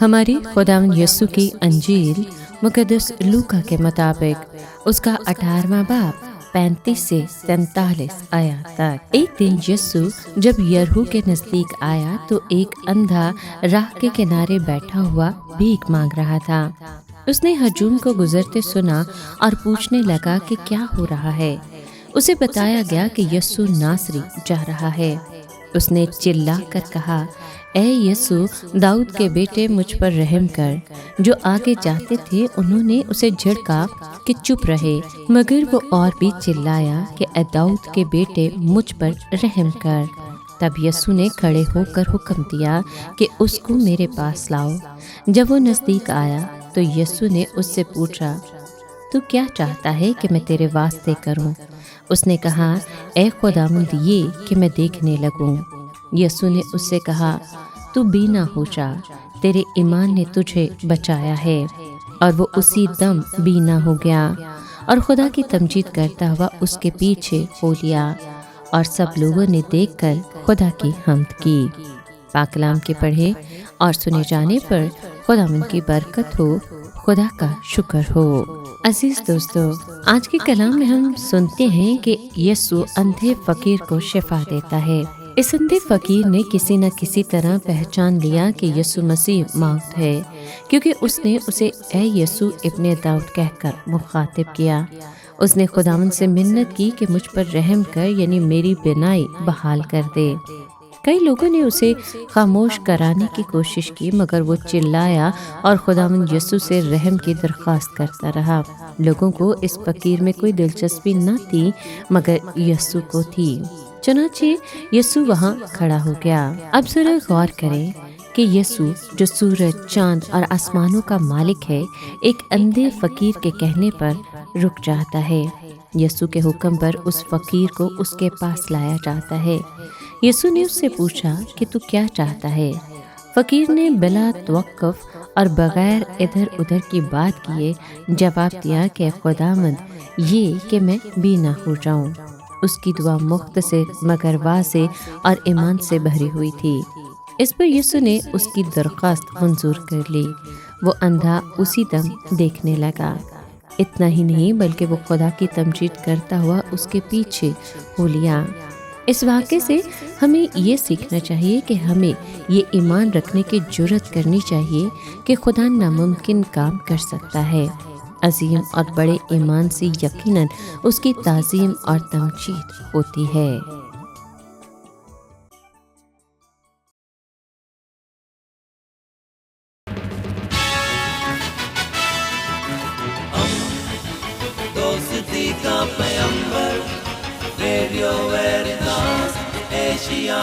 हमारी खुदावंद यीशु की अंजील मुकद्दस लूका के मुताबिक उसका 18वां बाब 35 से 43 आया तक। एक दिन यीशु जब यरीहो के नजदीक आया तो एक अंधा राह के किनारे बैठा हुआ भीख मांग रहा था। उसने हजूम को गुजरते सुना और पूछने लगा कि क्या हो रहा है। उसे बताया गया कि यीशु नासरी जा रहा है। उसने चिल्ला कर कहा, ऐ यीशु, दाऊद के बेटे, मुझ पर रहम कर। जो आगे जाते थे उन्होंने उसे झिड़का कि चुप रहे, मगर वो और भी चिल्लाया कि ऐ दाऊद के बेटे, मुझ पर रहम कर। तब यीशु ने खड़े होकर हुक्म दिया कि उसको मेरे पास लाओ। जब वो नजदीक आया तो यीशु ने उससे पूछा, तू क्या चाहता है कि मैं तेरे वास्ते करूं? उसने कहा, ऐ खुदावंद, ये कि मैं देखने लगूं। यीशु ने उससे कहा, तू बीना हो जा, तेरे ईमान ने तुझे बचाया है। और वो उसी दम बीना हो गया और खुदा की तमजीद करता हुआ उसके पीछे हो लिया। और सब लोगों ने देखकर खुदा की हम्द की। पाक कलाम के पढ़े और सुने जाने पर खुदावंद की बरकत हो, खुदा का शुक्र हो। अजीज दोस्तों, आज के कलाम में हम सुनते हैं कि यीशु अंधे फकीर को शिफा देता है। इस अंधे फकीर ने किसी न किसी तरह पहचान लिया कि यीशु मसीह माउद है, क्योंकि उसने उसे ऐ यीशु इब्ने दाऊद कहकर मुखातिब किया। उसने खुदावंद से मिन्नत की कि मुझ पर रहम कर, यानी मेरी बिनाई बहाल कर दे। कई लोगों ने उसे खामोश कराने की कोशिश की, मगर वो चिल्लाया और खुदावंद यीशु से रहम की दरख्वास्त करता रहा। लोगों को इस फकीर में कोई दिलचस्पी न थी, मगर यीशु को थी। चुनांचे यीशु वहाँ खड़ा हो गया। अब जरा गौर करें कि यीशु, जो सूरज, चांद और आसमानों का मालिक है, एक अंधे फकीर के कहने पर रुक जाता है। यीशु के हुक्म पर उस फकीर को उसके पास लाया जाता है। यीशु ने उससे पूछा कि तू क्या चाहता है? फकीर ने बिला तवक्कुफ और बगैर इधर उधर की बात किए जवाब दिया कि खुदावंद, ये कि मैं बीना हो जाऊं। उसकी दुआ मुख्तसर मगर वाज़ेह और ईमान से भरी हुई थी। इस पर यीशु ने उसकी दरख्वास्त मंजूर कर ली। वो अंधा उसी दम देखने लगा। इतना ही नहीं, बल्कि वो खुदा की तमजीद करता हुआ उसके पीछे हो लिया। इस वाक़े से हमें ये सीखना चाहिए कि हमें ये ईमान रखने की जुर्रत करनी चाहिए कि खुदा नामुमकिन काम कर सकता है। अजीम और बड़े ईमान से यकीनन उसकी ताज़ीम और तमजीद होती है। दोस्ती का पैगंबर, रेडियो वेरितास एशिया।